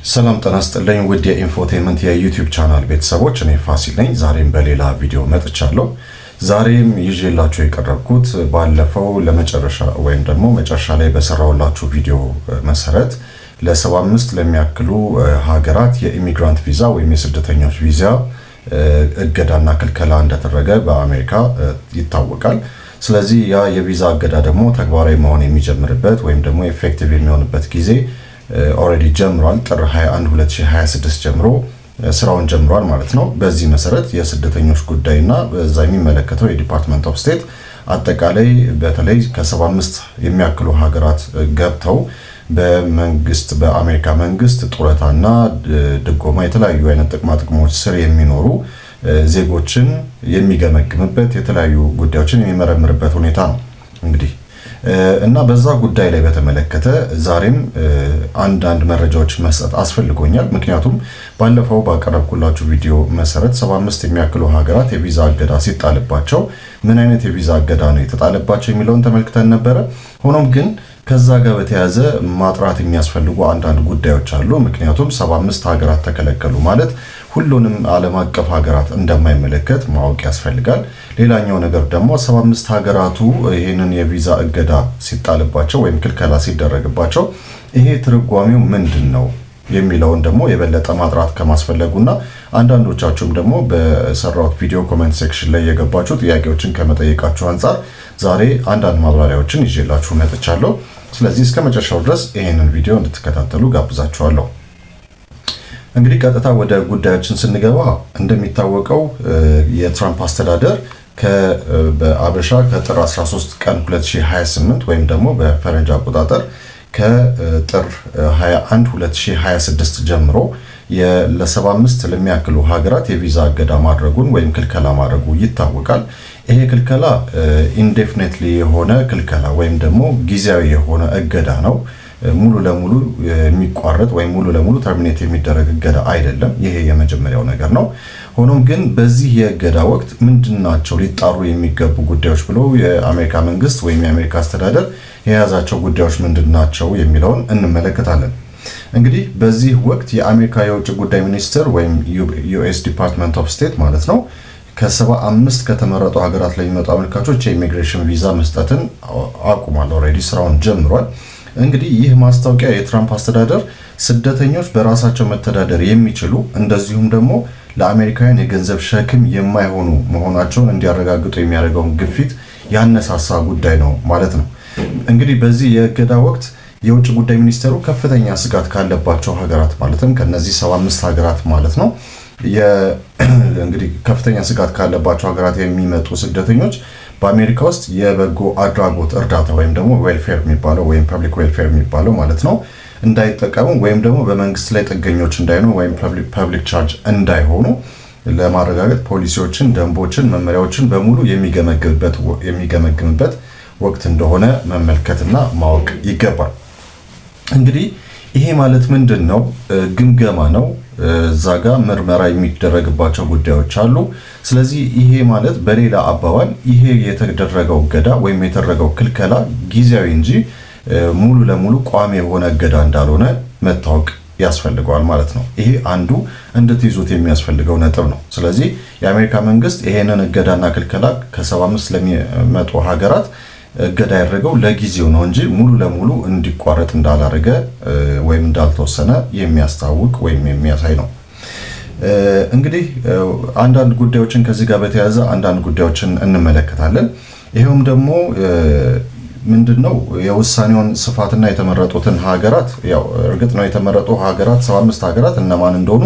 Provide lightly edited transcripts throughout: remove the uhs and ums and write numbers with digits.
ሰላም ጤና ይስጥልኝ ውድ የኢንፎቴይንመንት የዩቲዩብ ቻናል ቤተሰቦች፣ እኔ ፋሲል ነኝ። ዛሬም በሌላ ቪዲዮ መጥቻለሁ። ዛሬም ይዤላችሁ የቀረብኩት ባለፈው ለመጨረሻ ወይም ደግሞ መጨረሻ ላይ በሰራውላችሁ ቪዲዮ መሰረት ለ75 ለሚያክሉ ሀገራት የኢሚግራንት ቪዛ ወይም የስደተኞች ቪዛ እገዳና ክልከላ እንደተደረገ በአሜሪካ ይታወቃል። ስለዚህ ያ የቪዛ እገዳ ደግሞ ተግባራዊ መሆን የሚጀምርበት ወይም ደግሞ ኢፌክቲቭ የሚሆንበት ጊዜ ኦሬዲ ጀምሯል። ጥር 21 2026 ጀምሮ ስራውን ጀምሯል ማለት ነው። በዚህ መሰረት የስደተኞች ጉዳይና በዛ የሚመለከተው የዲፓርትመንት ኦፍ ስቴት አጠቃላይ በተለይ ከ75 የሚያክሉ ሀገራት ገብተው በመንግስት በአሜሪካ መንግስት ጡረታና ድጎማ የተለያዩ አይነት ጥቅሞች ስር የሚኖሩ ዜጎችን የሚገመግምበት የተለያዩ ጉዳዮችን የሚመረምርበት ሁኔታ ነው እንግዲህ እና በዛ ጉዳይ ላይ በተመለከተ ዛሬም አንዳንድ መረጃዎች መስጠት አስፈልጎኛል። ምክንያቱም ባለፈው ባቀረብኩላችሁ ቪዲዮ መሰረት 75 የሚያክሉ ሀገራት የቪዛ እገዳ ሲጣልባቸው ምን አይነት የቪዛ እገዳ ነው የተጣለባቸው የሚለውን ተመልክተን ነበረ። ሆኖም ግን ከዛ ጋር በተያያዘ ማጥራት የሚያስፈልጉ አንዳንድ ጉዳዮች አሉ። ምክንያቱም 75 ሀገራት ተከለከሉ ማለት ሁሉንም ዓለም አቀፍ ሀገራት እንደማይመለከት ማወቅ ያስፈልጋል። ሌላኛው ነገር ደግሞ 75 ሀገራቱ ይሄንን የቪዛ እገዳ ሲጣልባቸው ወይም ክልከላ ሲደረግባቸው ይሄ ትርጓሜው ምንድነው የሚለውን ደግሞ የበለጠ ማጥራት ከማስፈለጉና አንዳንዶቻችሁም ደግሞ በሰራውት ቪዲዮ ኮሜንት ሴክሽን ላይ የገባችሁ ጥያቄዎችን ከመጠየቃችሁ አንፃር ዛሬ አንዳንድ ማብራሪያዎችን ይዤላችሁ መጥቻለሁ። ስለዚህ እስከ መጨረሻው ድረስ ይሄንን ቪዲዮ እንድትከታተሉ ጋብዛችኋለሁ። እንግዲህ ቀጥታ ወደ ጉዳያችን ስንገባ እንደሚታወቀው የትራምፕ አስተዳደር በአበሻ ከጥር 13 ቀን 2028 ወይም ደግሞ በፈረንጅ አቆጣጠር ከጥር 21 2026 ጀምሮ ለ75 ለሚያክሉ ሀገራት የቪዛ እገዳ ማድረጉን ወይም ክልከላ ማድረጉ ይታወቃል። ይሄ ክልከላ ኢንዴፊኒትሊ የሆነ ክልከላ ወይም ደግሞ ጊዜያዊ የሆነ እገዳ ነው። ሙሉ ለሙሉ የሚቋረጥ ወይም ሙሉ ለሙሉ ተርሚኔት የሚደረግ እገዳ አይደለም። ይሄ የመጀመሪያው ነገር ነው። ሆኖም ግን በዚህ የእገዳ ወቅት ምንድናቸው ሊጣሩ የሚገቡ ጉዳዮች ብሎ የአሜሪካ መንግስት ወይም የአሜሪካ አስተዳደር የያዛቸው ጉዳዮች ምንድናቸው የሚለውን እንመለከታለን። እንግዲህ በዚህ ወቅት የአሜሪካ የውጭ ጉዳይ ሚኒስትር ወይም ዩኤስ ዲፓርትመንት ኦፍ ስቴት ማለት ነው ከ75 ከተመረጡ ሀገራት ላይ የሚመጡ አመልካቾች የኢሚግሬሽን ቪዛ መስጠትን አቁሟል። ኦልሬዲ ስራውን ጀምሯል። እንግዲህ ይህ ማስታወቂያ የትራምፕ አስተዳደር ስደተኞች በራሳቸው መተዳደር የሚችሉ እንደዚሁም ደግሞ ለአሜሪካውያን የገንዘብ ሸክም የማይሆኑ መሆናቸውን እንዲያረጋግጡ የሚያደርገውን ግፊት ያነሳሳ ጉዳይ ነው ማለት ነው። እንግዲህ በዚህ የእገዳ ወቅት የውጭ ጉዳይ ሚኒስቴሩ ከፍተኛ ስጋት ካለባቸው ሀገራት ማለትም ከነዚህ 75 ሀገራት ማለት ነው እንግዲህ ከፍተኛ ስጋት ካለባቸው ሀገራት የሚመጡ ስደተኞች በአሜሪካ ውስጥ የበጎ አድራጎት እርዳታ ወይም ደግሞ ዌልፌር የሚባለው ወይም ፐብሊክ ዌልፌር የሚባለው ማለት ነው እንዳይጠቀሙ ወይም ደግሞ በመንግስት ላይ ጥገኞች እንዳይሆኑ ወይም ፐብሊክ ቻርጅ እንዳይሆኑ ለማረጋገጥ ፖሊሲዎችን፣ ደንቦችን፣ መመሪያዎችን በሙሉ የሚገመግምበት ወቅት እንደሆነ መመልከትና ማወቅ ይገባል። እንግዲህ ይሄ ማለት ምንድን ነው? ግምገማ ነው። እዛ ጋር ምርመራ የሚደረግባቸው ጉዳዮች አሉ። ስለዚህ ይሄ ማለት በሌላ አባባል ይሄ የተደረገው እገዳ ወይም የተደረገው ክልከላ ጊዜያዊ እንጂ ሙሉ ለሙሉ ቋሚ የሆነ እገዳ እንዳልሆነ መታወቅ ያስፈልገዋል ማለት ነው። ይሄ አንዱ እንድትይዙት የሚያስፈልገው ነጥብ ነው። ስለዚህ የአሜሪካ መንግስት ይሄንን እገዳና ክልከላ ከ75 ለሚመጡ ሀገራት እገዳ ያደረገው ለጊዜው ነው እንጂ ሙሉ ለሙሉ እንዲቋረጥ እንዳላረገ ወይም እንዳልተወሰነ የሚያስታውቅ ወይም የሚያሳይ ነው። እንግዲህ አንዳንድ ጉዳዮችን ከዚህ ጋር በተያያዘ አንዳንድ ጉዳዮችን እንመለከታለን። ይሄውም ደግሞ ምንድነው የውሳኔውን ስፋትና የተመረጡትን ሀገራት ያው እርግጥ ነው የተመረጡ ሀገራት 75 ሀገራት እነማን እንደሆኑ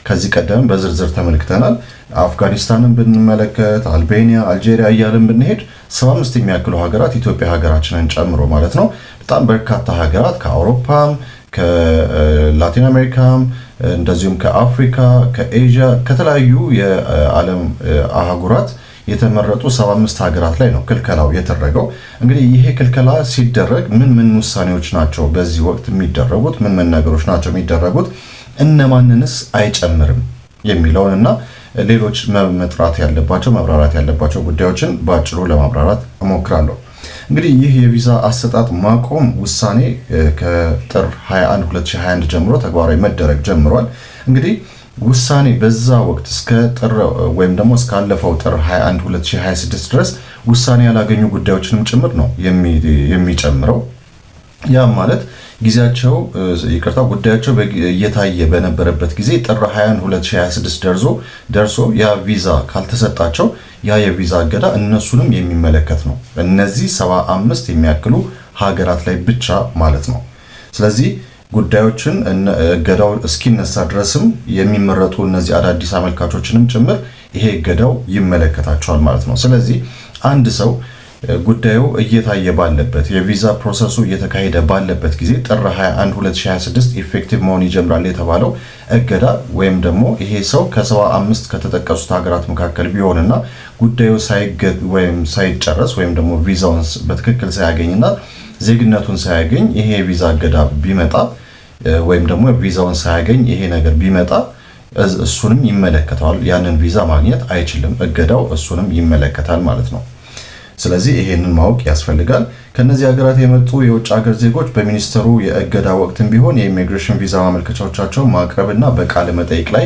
ከዚህ ቀደም በዝርዝር ተመልክተናል። አፍጋኒስታንን ብንመለከት አልቤኒያ፣ አልጄሪያ እያልን ብንሄድ 75 የሚያክሉ ሀገራት ኢትዮጵያ ሀገራችንን ጨምሮ ማለት ነው በጣም በርካታ ሀገራት ከአውሮፓም ከላቲን አሜሪካም እንደዚሁም ከአፍሪካ ከኤዥያ ከተለያዩ የዓለም አህጉራት የተመረጡ 75 ሀገራት ላይ ነው ክልከላው የተደረገው። እንግዲህ ይሄ ክልከላ ሲደረግ ምን ውሳኔዎች ናቸው በዚህ ወቅት የሚደረጉት? ምን ነገሮች ናቸው የሚደረጉት? እነማንንስ አይጨምርም የሚለውን እና ሌሎች መብራራት ያለባቸው ጉዳዮችን በአጭሩ ለማብራራት እሞክራለሁ። እንግዲህ ይህ የቪዛ አሰጣጥ ማቆም ውሳኔ ከጥር 21 2021 ጀምሮ ተግባራዊ መደረግ ጀምሯል። እንግዲህ ውሳኔ በዛ ወቅት እስከ ጥር ወይም ደግሞ እስካለፈው ጥር 21 2026 ድረስ ውሳኔ ያላገኙ ጉዳዮችንም ጭምር ነው የሚጨምረው። ያ ማለት ጊዜያቸው ጉዳያቸው እየታየ በነበረበት ጊዜ ጥር 21 2026 ደርሶ ያ ቪዛ ካልተሰጣቸው ያ የቪዛ እገዳ እነሱንም የሚመለከት ነው። እነዚህ 75 የሚያክሉ ሀገራት ላይ ብቻ ማለት ነው። ስለዚህ ጉዳዮችን እገዳው እስኪነሳ ድረስም የሚመረጡ እነዚህ አዳዲስ አመልካቾችንም ጭምር ይሄ እገዳው ይመለከታቸዋል ማለት ነው። ስለዚህ አንድ ሰው ጉዳዩ እየታየ ባለበት የቪዛ ፕሮሰሱ እየተካሄደ ባለበት ጊዜ ጥር 21 2026 ኢፌክቲቭ መሆን ይጀምራል የተባለው እገዳ ወይም ደግሞ ይሄ ሰው ከ75 ከተጠቀሱት ሀገራት መካከል ቢሆንና ጉዳዩ ሳይጨረስ ወይም ደግሞ ቪዛውን በትክክል ሳያገኝና ዜግነቱን ሳያገኝ ይሄ የቪዛ እገዳ ቢመጣ ወይም ደግሞ ቪዛውን ሳያገኝ ይሄ ነገር ቢመጣ እሱንም ይመለከተዋል። ያንን ቪዛ ማግኘት አይችልም። እገዳው እሱንም ይመለከታል ማለት ነው። ስለዚህ ይሄንን ማወቅ ያስፈልጋል። ከነዚህ ሀገራት የመጡ የውጭ ሀገር ዜጎች በሚኒስትሩ የእገዳ ወቅትም ቢሆን የኢሚግሬሽን ቪዛ ማመልከቻዎቻቸው ማቅረብና በቃለ መጠይቅ ላይ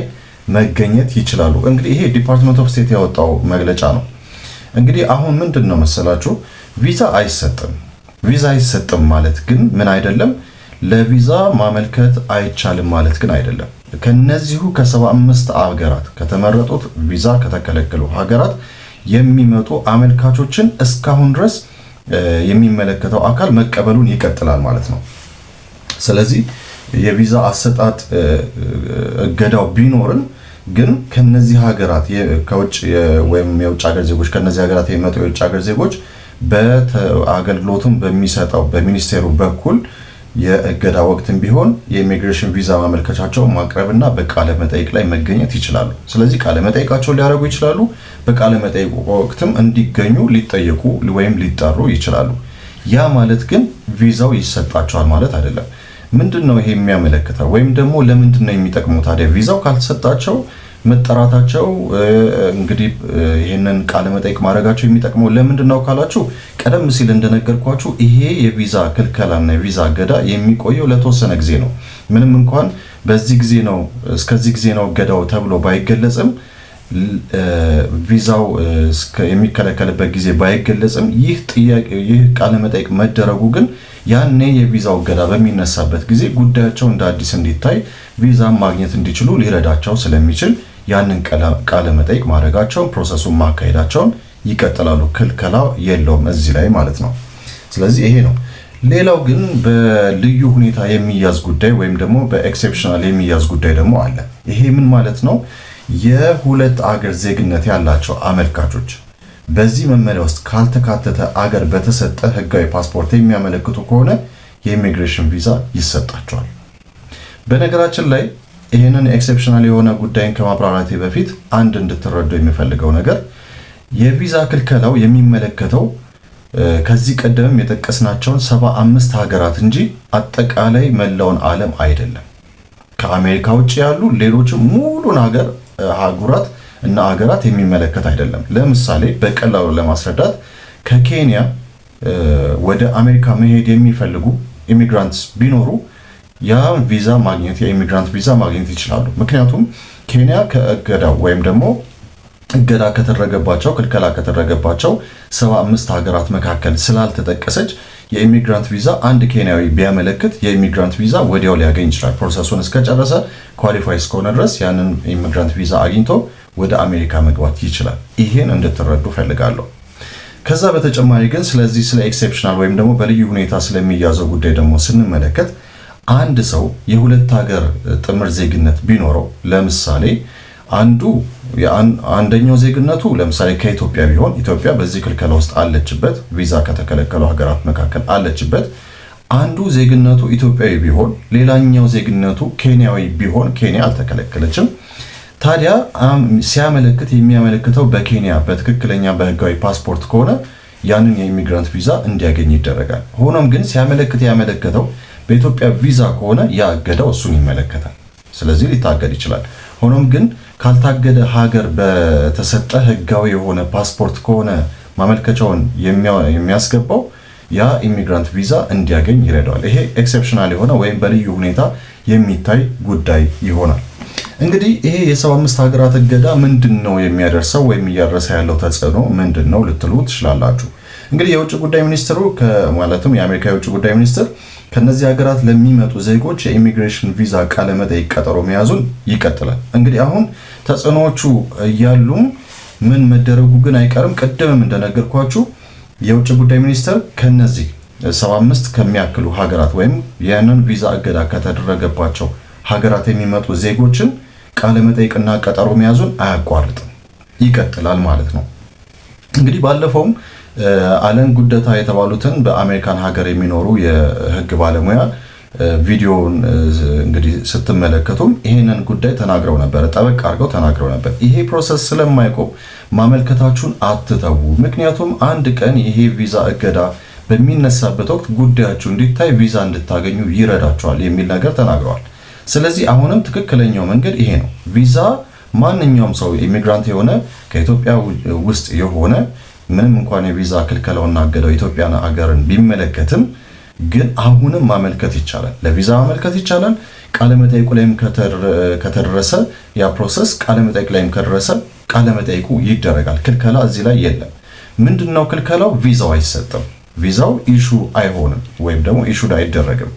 መገኘት ይችላሉ። እንግዲህ ይሄ ዲፓርትመንት ኦፍ ስቴት ያወጣው መግለጫ ነው። እንግዲህ አሁን ምንድን ነው መሰላችሁ ቪዛ አይሰጥም ማለት ግን ምን አይደለም፣ ለቪዛ ማመልከት አይቻልም ማለት ግን አይደለም። ከነዚሁ ከ75 ሀገራት ከተመረጡት ቪዛ ከተከለከሉ ሀገራት የሚመጡ አመልካቾችን እስካሁን ድረስ የሚመለከተው አካል መቀበሉን ይቀጥላል ማለት ነው። ስለዚህ የቪዛ አሰጣጥ እገዳው ቢኖርም ግን ከነዚህ ሀገራት ከውጭ ወይም የውጭ ሀገር ዜጎች ከነዚህ ሀገራት የሚመጡ የውጭ ሀገር ዜጎች በአገልግሎቱን በሚሰጠው በሚኒስቴሩ በኩል የእገዳ ወቅትም ቢሆን የኢሚግሬሽን ቪዛ ማመልከቻቸው ማቅረብና በቃለ መጠይቅ ላይ መገኘት ይችላሉ። ስለዚህ ቃለ መጠይቃቸውን ሊያደርጉ ይችላሉ። በቃለ መጠይቁ ወቅትም እንዲገኙ ሊጠየቁ ወይም ሊጠሩ ይችላሉ። ያ ማለት ግን ቪዛው ይሰጣቸዋል ማለት አይደለም። ምንድነው ይሄ የሚያመለክተው? ወይም ደግሞ ለምንድነው የሚጠቅመው ታዲያ ቪዛው ካልተሰጣቸው መጠራታቸው? እንግዲህ ይሄንን ቃለ መጠይቅ ማድረጋቸው የሚጠቅመው ለምንድነው ካላችሁ ቀደም ሲል እንደነገርኳችሁ ይሄ የቪዛ ክልከላና የቪዛ እገዳ የሚቆየው ለተወሰነ ጊዜ ነው። ምንም እንኳን በዚህ ጊዜ ነው እስከዚህ ጊዜ ነው እገዳው ተብሎ ባይገለጽም ቪዛው የሚከለከልበት ጊዜ ባይገለጽም ይህ ቃለ መጠይቅ መደረጉ ግን ያኔ የቪዛው እገዳ በሚነሳበት ጊዜ ጉዳያቸው እንደ አዲስ እንዲታይ ቪዛ ማግኘት እንዲችሉ ሊረዳቸው ስለሚችል ያንን ቃለ መጠይቅ ማድረጋቸውን ፕሮሰሱን ማካሄዳቸውን ይቀጥላሉ። ክልከላ የለውም እዚህ ላይ ማለት ነው። ስለዚህ ይሄ ነው። ሌላው ግን በልዩ ሁኔታ የሚያዝ ጉዳይ ወይም ደግሞ በኤክሴፕሽናል የሚያዝ ጉዳይ ደግሞ አለ። ይሄ ምን ማለት ነው? የሁለት አገር ዜግነት ያላቸው አመልካቾች በዚህ መመሪያ ውስጥ ካልተካተተ አገር በተሰጠ ህጋዊ ፓስፖርት የሚያመለክቱ ከሆነ የኢሚግሬሽን ቪዛ ይሰጣቸዋል። በነገራችን ላይ ይህንን ኤክሴፕሽናል የሆነ ጉዳይን ከማብራራቴ በፊት አንድ እንድትረዱ የሚፈልገው ነገር የቪዛ ክልከላው የሚመለከተው ከዚህ ቀደም የጠቀስናቸውን 75 ሀገራት እንጂ አጠቃላይ መላውን ዓለም አይደለም። ከአሜሪካ ውጭ ያሉ ሌሎችም ሙሉን አህጉራት እና ሀገራት የሚመለከት አይደለም። ለምሳሌ በቀላሉ ለማስረዳት ከኬንያ ወደ አሜሪካ መሄድ የሚፈልጉ ኢሚግራንትስ ቢኖሩ ያ ቪዛ ማግኘት የኢሚግራንት ቪዛ ማግኘት ይችላሉ። ምክንያቱም ኬንያ ከእገዳው ወይም ደግሞ እገዳ ከተደረገባቸው ክልከላ ከተደረገባቸው 75 ሀገራት መካከል ስላልተጠቀሰች የኢሚግራንት ቪዛ አንድ ኬንያዊ ቢያመለክት የኢሚግራንት ቪዛ ወዲያው ሊያገኝ ይችላል። ፕሮሰሱን እስከጨረሰ ኳሊፋይ እስከሆነ ድረስ ያንን ኢሚግራንት ቪዛ አግኝቶ ወደ አሜሪካ መግባት ይችላል። ይሄን እንድትረዱ ፈልጋለሁ። ከዛ በተጨማሪ ግን ስለዚህ ስለ ኤክሴፕሽናል ወይም ደግሞ በልዩ ሁኔታ ስለሚያዘው ጉዳይ ደግሞ ስንመለከት አንድ ሰው የሁለት ሀገር ጥምር ዜግነት ቢኖረው ለምሳሌ አንደኛው ዜግነቱ ለምሳሌ ከኢትዮጵያ ቢሆን ኢትዮጵያ በዚህ ክልከላ ውስጥ አለችበት፣ ቪዛ ከተከለከሉ ሀገራት መካከል አለችበት። አንዱ ዜግነቱ ኢትዮጵያዊ ቢሆን ሌላኛው ዜግነቱ ኬንያዊ ቢሆን ኬንያ አልተከለከለችም። ታዲያ ሲያመለክት የሚያመለክተው በኬንያ በትክክለኛ በህጋዊ ፓስፖርት ከሆነ ያንን የኢሚግራንት ቪዛ እንዲያገኝ ይደረጋል። ሆኖም ግን ሲያመለክት ያመለከተው በኢትዮጵያ ቪዛ ከሆነ ያ እገዳው እሱን ይመለከታል። ስለዚህ ሊታገድ ይችላል። ሆኖም ግን ካልታገደ ሀገር በተሰጠ ህጋዊ የሆነ ፓስፖርት ከሆነ ማመልከቻውን የሚያስገባው ያ ኢሚግራንት ቪዛ እንዲያገኝ ይረዳዋል። ይሄ ኤክሰፕሽናል የሆነ ወይም በልዩ ሁኔታ የሚታይ ጉዳይ ይሆናል። እንግዲህ ይሄ የ75 ሀገራት እገዳ ምንድነው የሚያደርሰው ወይም እያደረሰ ያለው ተጽዕኖ ምንድነው ልትሉ ትችላላችሁ። እንግዲህ የውጭ ጉዳይ ሚኒስትሩ ማለትም የአሜሪካ የውጭ ጉዳይ ሚኒስትር ከነዚህ ሀገራት ለሚመጡ ዜጎች የኢሚግሬሽን ቪዛ ቃለ መጠይቅ ቀጠሮ መያዙን ይቀጥላል። እንግዲህ አሁን ተጽዕኖዎቹ እያሉም ምን መደረጉ ግን አይቀርም። ቅድምም እንደነገርኳችሁ የውጭ ጉዳይ ሚኒስትር ከነዚህ 75 ከሚያክሉ ሀገራት ወይም ያንን ቪዛ እገዳ ከተደረገባቸው ሀገራት የሚመጡ ዜጎችን ቃለ መጠይቅና ቀጠሮ መያዙን አያቋርጥም፣ ይቀጥላል ማለት ነው። እንግዲህ ባለፈውም አለን ጉደታ የተባሉትን በአሜሪካን ሀገር የሚኖሩ የህግ ባለሙያ ቪዲዮውን እንግዲህ ስትመለከቱም ይሄንን ጉዳይ ተናግረው ነበር፣ ጠበቅ አድርገው ተናግረው ነበር። ይሄ ፕሮሰስ ስለማይቆም ማመልከታችሁን አትተዉ፣ ምክንያቱም አንድ ቀን ይሄ ቪዛ እገዳ በሚነሳበት ወቅት ጉዳያችሁ እንዲታይ ቪዛ እንድታገኙ ይረዳችኋል የሚል ነገር ተናግረዋል። ስለዚህ አሁንም ትክክለኛው መንገድ ይሄ ነው። ቪዛ ማንኛውም ሰው ኢሚግራንት የሆነ ከኢትዮጵያ ውስጥ የሆነ ምንም እንኳን የቪዛ ክልከላውና እገዳው ኢትዮጵያን ሀገርን ቢመለከትም ግን አሁንም ማመልከት ይቻላል። ለቪዛ ማመልከት ይቻላል። ቃለ መጠይቁ ላይም ከተደረሰ ያ ፕሮሰስ ቃለ መጠይቅ ላይም ከደረሰ ቃለ መጠይቁ ይደረጋል። ክልከላ እዚህ ላይ የለም። ምንድነው ክልከላው? ቪዛው አይሰጥም። ቪዛው ኢሹ አይሆንም ወይም ደግሞ ኢሹድ አይደረግም።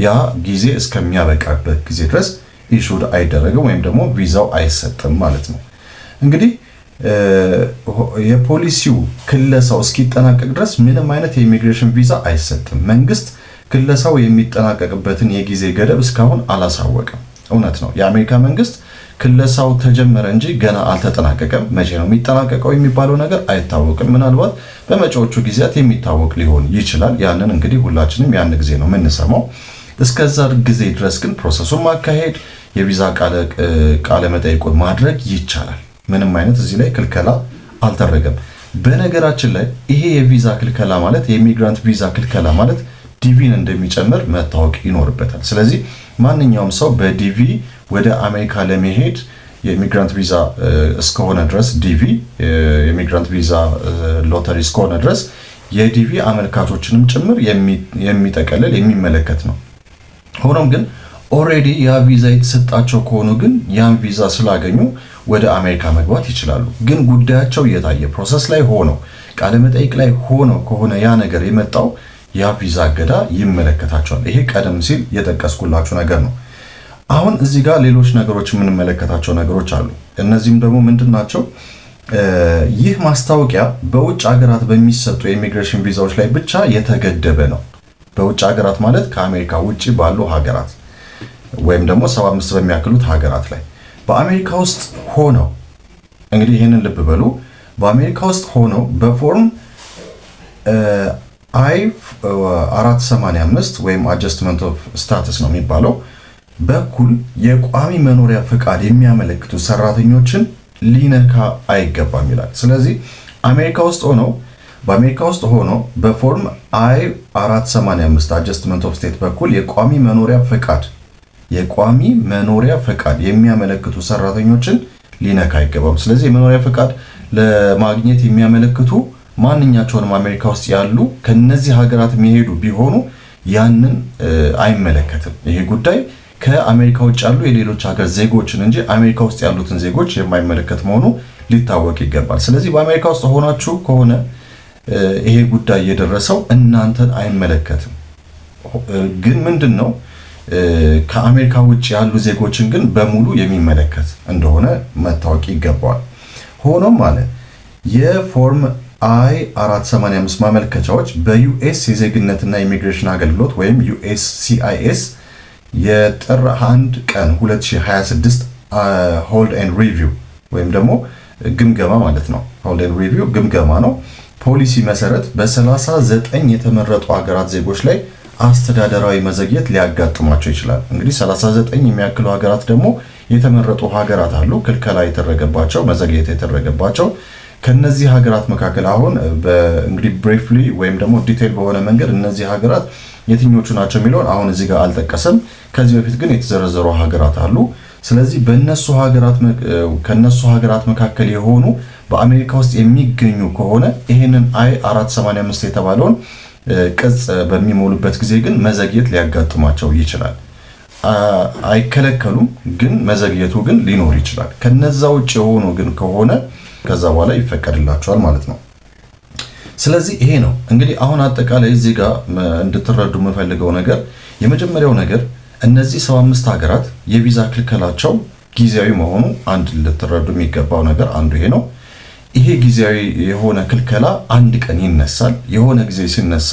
ያ ጊዜ እስከሚያበቃበት ጊዜ ድረስ ኢሹድ አይደረግም ወይም ደግሞ ቪዛው አይሰጥም ማለት ነው። እንግዲህ የፖሊሲው ክለሳው እስኪጠናቀቅ ድረስ ምንም አይነት የኢሚግሬሽን ቪዛ አይሰጥም። መንግስት ክለሳው የሚጠናቀቅበትን የጊዜ ገደብ እስካሁን አላሳወቀም። እውነት ነው፣ የአሜሪካ መንግስት ክለሳው ተጀመረ እንጂ ገና አልተጠናቀቀም። መቼ ነው የሚጠናቀቀው የሚባለው ነገር አይታወቅም። ምናልባት በመጪዎቹ ጊዜያት የሚታወቅ ሊሆን ይችላል። ያንን እንግዲህ ሁላችንም ያን ጊዜ ነው የምንሰማው። እስከዛ ጊዜ ድረስ ግን ፕሮሰሱን ማካሄድ፣ የቪዛ ቃለ መጠይቁን ማድረግ ይቻላል። ምንም አይነት እዚህ ላይ ክልከላ አልተደረገም። በነገራችን ላይ ይሄ የቪዛ ክልከላ ማለት የኢሚግራንት ቪዛ ክልከላ ማለት ዲቪን እንደሚጨምር መታወቅ ይኖርበታል። ስለዚህ ማንኛውም ሰው በዲቪ ወደ አሜሪካ ለመሄድ የኢሚግራንት ቪዛ እስከሆነ ድረስ ዲቪ የኢሚግራንት ቪዛ ሎተሪ እስከሆነ ድረስ የዲቪ አመልካቾችንም ጭምር የሚጠቀልል የሚመለከት ነው። ሆኖም ግን ኦሬዲ ያ ቪዛ የተሰጣቸው ከሆኑ ግን ያን ቪዛ ስላገኙ ወደ አሜሪካ መግባት ይችላሉ። ግን ጉዳያቸው እየታየ ፕሮሰስ ላይ ሆነው ቃለ መጠይቅ ላይ ሆነው ከሆነ ያ ነገር የመጣው ያ ቪዛ እገዳ ይመለከታቸዋል። ይሄ ቀደም ሲል የጠቀስኩላችሁ ነገር ነው። አሁን እዚህ ጋር ሌሎች ነገሮች የምንመለከታቸው ነገሮች አሉ። እነዚህም ደግሞ ምንድን ናቸው? ይህ ማስታወቂያ በውጭ ሀገራት በሚሰጡ የኢሚግሬሽን ቪዛዎች ላይ ብቻ የተገደበ ነው። በውጭ ሀገራት ማለት ከአሜሪካ ውጭ ባሉ ሀገራት ወይም ደግሞ 75 በሚያክሉት ሀገራት ላይ በአሜሪካ ውስጥ ሆነው እንግዲህ ይህንን ልብ በሉ። በአሜሪካ ውስጥ ሆነው በፎርም I-485 ወይም አጀስትመንት ኦፍ ስታተስ ነው የሚባለው በኩል የቋሚ መኖሪያ ፈቃድ የሚያመለክቱ ሰራተኞችን ሊነካ አይገባም ይላል። ስለዚህ አሜሪካ ውስጥ ሆነው በአሜሪካ ውስጥ ሆኖ በፎርም I-485 አጀስትመንት ኦፍ ስቴት በኩል የቋሚ መኖሪያ ፈቃድ የሚያመለክቱ ሰራተኞችን ሊነካ አይገባም። ስለዚህ የመኖሪያ ፈቃድ ለማግኘት የሚያመለክቱ ማንኛቸውንም አሜሪካ ውስጥ ያሉ ከነዚህ ሀገራት የሚሄዱ ቢሆኑ ያንን አይመለከትም። ይሄ ጉዳይ ከአሜሪካ ውጭ ያሉ የሌሎች ሀገር ዜጎችን እንጂ አሜሪካ ውስጥ ያሉትን ዜጎች የማይመለከት መሆኑ ሊታወቅ ይገባል። ስለዚህ በአሜሪካ ውስጥ ሆናችሁ ከሆነ ይሄ ጉዳይ የደረሰው እናንተን አይመለከትም። ግን ምንድነው ከአሜሪካ ውጭ ያሉ ዜጎችን ግን በሙሉ የሚመለከት እንደሆነ መታወቅ ይገባዋል። ሆኖም ማለት የፎርም I-485 ማመልከቻዎች በዩኤስ የዜግነትና ኢሚግሬሽን አገልግሎት ወይም USCIS የጥር 1 ቀን 2026 ሆልድ ኤንድ ሪቪው ወይም ደግሞ ግምገማ ማለት ነው። ሆልድ ኤንድ ሪቪው ግምገማ ነው። ፖሊሲ መሰረት በ39 የተመረጡ ሀገራት ዜጎች ላይ አስተዳደራዊ መዘግየት ሊያጋጥማቸው ይችላል። እንግዲህ 39 የሚያክሉ ሀገራት ደግሞ የተመረጡ ሀገራት አሉ፣ ክልከላ የተደረገባቸው መዘግየት የተደረገባቸው። ከነዚህ ሀገራት መካከል አሁን እንግዲህ ብሪፍሊ ወይም ደግሞ ዲቴል በሆነ መንገድ እነዚህ ሀገራት የትኞቹ ናቸው የሚለውን አሁን እዚህ ጋር አልጠቀሰም። ከዚህ በፊት ግን የተዘረዘሩ ሀገራት አሉ። ስለዚህ ከነሱ ሀገራት መካከል የሆኑ በአሜሪካ ውስጥ የሚገኙ ከሆነ ይሄንን I-485 የተባለውን ቅጽ በሚሞሉበት ጊዜ ግን መዘግየት ሊያጋጥማቸው ይችላል። አይከለከሉም፣ ግን መዘግየቱ ግን ሊኖር ይችላል። ከነዛ ውጭ የሆኑ ግን ከሆነ ከዛ በኋላ ይፈቀድላቸዋል ማለት ነው። ስለዚህ ይሄ ነው እንግዲህ አሁን አጠቃላይ እዚህ ጋር እንድትረዱ የምፈልገው ነገር የመጀመሪያው ነገር እነዚህ 75 ሀገራት የቪዛ ክልከላቸው ጊዜያዊ መሆኑ አንድ ልትረዱ የሚገባው ነገር አንዱ ይሄ ነው። ይሄ ጊዜያዊ የሆነ ክልከላ አንድ ቀን ይነሳል። የሆነ ጊዜ ሲነሳ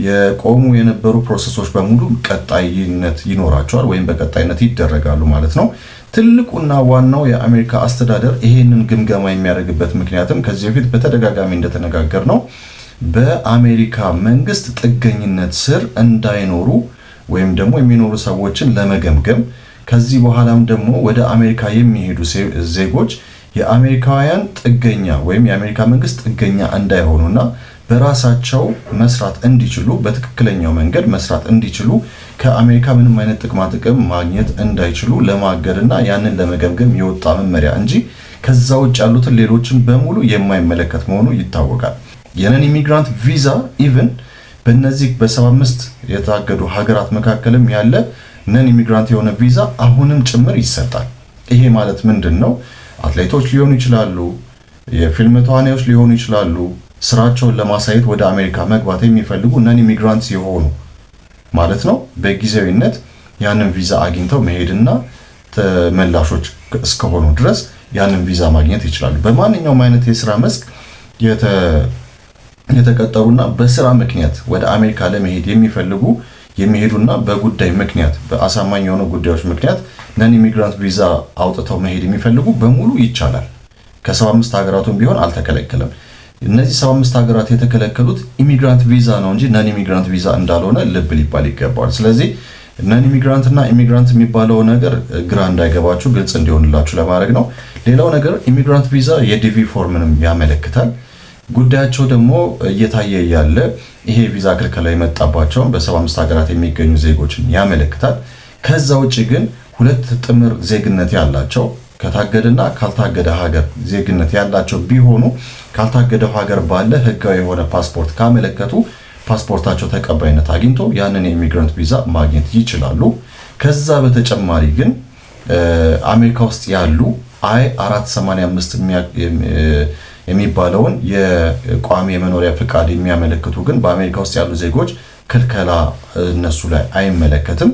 የቆሙ የነበሩ ፕሮሰሶች በሙሉ ቀጣይነት ይኖራቸዋል ወይም በቀጣይነት ይደረጋሉ ማለት ነው። ትልቁና ዋናው የአሜሪካ አስተዳደር ይሄንን ግምገማ የሚያደርግበት ምክንያትም ከዚህ በፊት በተደጋጋሚ እንደተነጋገር ነው በአሜሪካ መንግስት ጥገኝነት ስር እንዳይኖሩ ወይም ደግሞ የሚኖሩ ሰዎችን ለመገምገም ከዚህ በኋላም ደግሞ ወደ አሜሪካ የሚሄዱ ዜጎች የአሜሪካውያን ጥገኛ ወይም የአሜሪካ መንግስት ጥገኛ እንዳይሆኑና በራሳቸው መስራት እንዲችሉ በትክክለኛው መንገድ መስራት እንዲችሉ ከአሜሪካ ምንም አይነት ጥቅም ማግኘት እንዳይችሉ ለማገድና ያንን ለመገምገም የወጣ መመሪያ እንጂ ከዛ ውጭ ያሉትን ሌሎችን በሙሉ የማይመለከት መሆኑ ይታወቃል። የነን ኢሚግራንት ቪዛ ኢቭን በእነዚህ በ75 የታገዱ ሀገራት መካከልም ያለ ነን ኢሚግራንት የሆነ ቪዛ አሁንም ጭምር ይሰጣል። ይሄ ማለት ምንድን ነው? አትሌቶች ሊሆኑ ይችላሉ፣ የፊልም ተዋናዮች ሊሆኑ ይችላሉ። ስራቸውን ለማሳየት ወደ አሜሪካ መግባት የሚፈልጉ ነን ኢሚግራንት የሆኑ ማለት ነው በጊዜያዊነት ያንን ቪዛ አግኝተው መሄድና ተመላሾች እስከሆኑ ድረስ ያንን ቪዛ ማግኘት ይችላሉ። በማንኛውም አይነት የስራ መስክ የተቀጠሩና በስራ ምክንያት ወደ አሜሪካ ለመሄድ የሚፈልጉ የሚሄዱና በጉዳይ ምክንያት በአሳማኝ የሆኑ ጉዳዮች ምክንያት ነን ኢሚግራንት ቪዛ አውጥተው መሄድ የሚፈልጉ በሙሉ ይቻላል። ከ75 ሀገራቱም ቢሆን አልተከለከለም። እነዚህ 75 ሀገራት የተከለከሉት ኢሚግራንት ቪዛ ነው እንጂ ነን ኢሚግራንት ቪዛ እንዳልሆነ ልብ ሊባል ይገባል። ስለዚህ ነን ኢሚግራንት እና ኢሚግራንት የሚባለው ነገር ግራ እንዳይገባችሁ ግልጽ እንዲሆንላችሁ ለማድረግ ነው። ሌላው ነገር ኢሚግራንት ቪዛ የዲቪ ፎርምንም ያመለክታል። ጉዳያቸው ደግሞ እየታየ ያለ ይሄ ቪዛ ክልከላ የመጣባቸውን በ75 ሀገራት የሚገኙ ዜጎችን ያመለክታል። ከዛ ውጭ ግን ሁለት ጥምር ዜግነት ያላቸው ከታገደና ካልታገደ ሀገር ዜግነት ያላቸው ቢሆኑ ካልታገደው ሀገር ባለ ህጋዊ የሆነ ፓስፖርት ካመለከቱ ፓስፖርታቸው ተቀባይነት አግኝቶ ያንን የኢሚግራንት ቪዛ ማግኘት ይችላሉ። ከዛ በተጨማሪ ግን አሜሪካ ውስጥ ያሉ I-485 የሚባለውን የቋሚ የመኖሪያ ፍቃድ የሚያመለክቱ ግን በአሜሪካ ውስጥ ያሉ ዜጎች ክልከላ እነሱ ላይ አይመለከትም።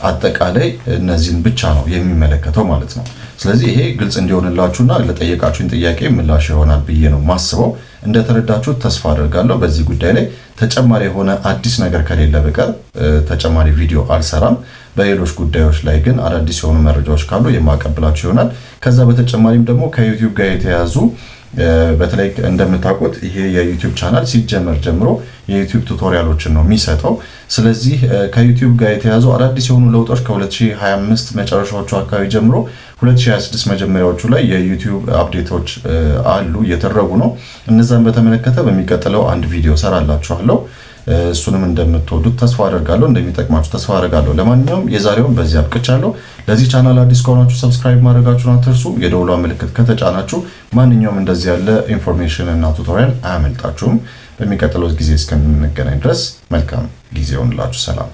አጠቃላይ እነዚህን ብቻ ነው የሚመለከተው ማለት ነው። ስለዚህ ይሄ ግልጽ እንዲሆንላችሁና ለጠየቃችሁኝ ጥያቄ ምላሽ ይሆናል ብዬ ነው ማስበው። እንደተረዳችሁት ተስፋ አደርጋለሁ። በዚህ ጉዳይ ላይ ተጨማሪ የሆነ አዲስ ነገር ከሌለ በቀር ተጨማሪ ቪዲዮ አልሰራም። በሌሎች ጉዳዮች ላይ ግን አዳዲስ የሆኑ መረጃዎች ካሉ የማቀብላችሁ ይሆናል። ከዛ በተጨማሪም ደግሞ ከዩቲዩብ ጋር የተያዙ በተለይ እንደምታውቁት ይሄ የዩቲዩብ ቻናል ሲጀመር ጀምሮ የዩቲዩብ ቱቶሪያሎችን ነው የሚሰጠው። ስለዚህ ከዩቲዩብ ጋር የተያዙ አዳዲስ የሆኑ ለውጦች ከ2025 መጨረሻዎቹ አካባቢ ጀምሮ 2026 መጀመሪያዎቹ ላይ የዩቲዩብ አፕዴቶች አሉ እየተደረጉ ነው። እነዛን በተመለከተ በሚቀጥለው አንድ ቪዲዮ ሰራላችኋለሁ። እሱንም እንደምትወዱት ተስፋ አደርጋለሁ፣ እንደሚጠቅማችሁ ተስፋ አደርጋለሁ። ለማንኛውም የዛሬውን በዚህ አብቅቻለሁ። ለዚህ ቻናል አዲስ ከሆናችሁ ሰብስክራይብ ማድረጋችሁን አትርሱ። የደውሏ ምልክት ከተጫናችሁ ማንኛውም እንደዚህ ያለ ኢንፎርሜሽን እና ቱቶሪያል አያመልጣችሁም። በሚቀጥለው ጊዜ እስከምንገናኝ ድረስ መልካም ጊዜ ይሁንላችሁ። ሰላም።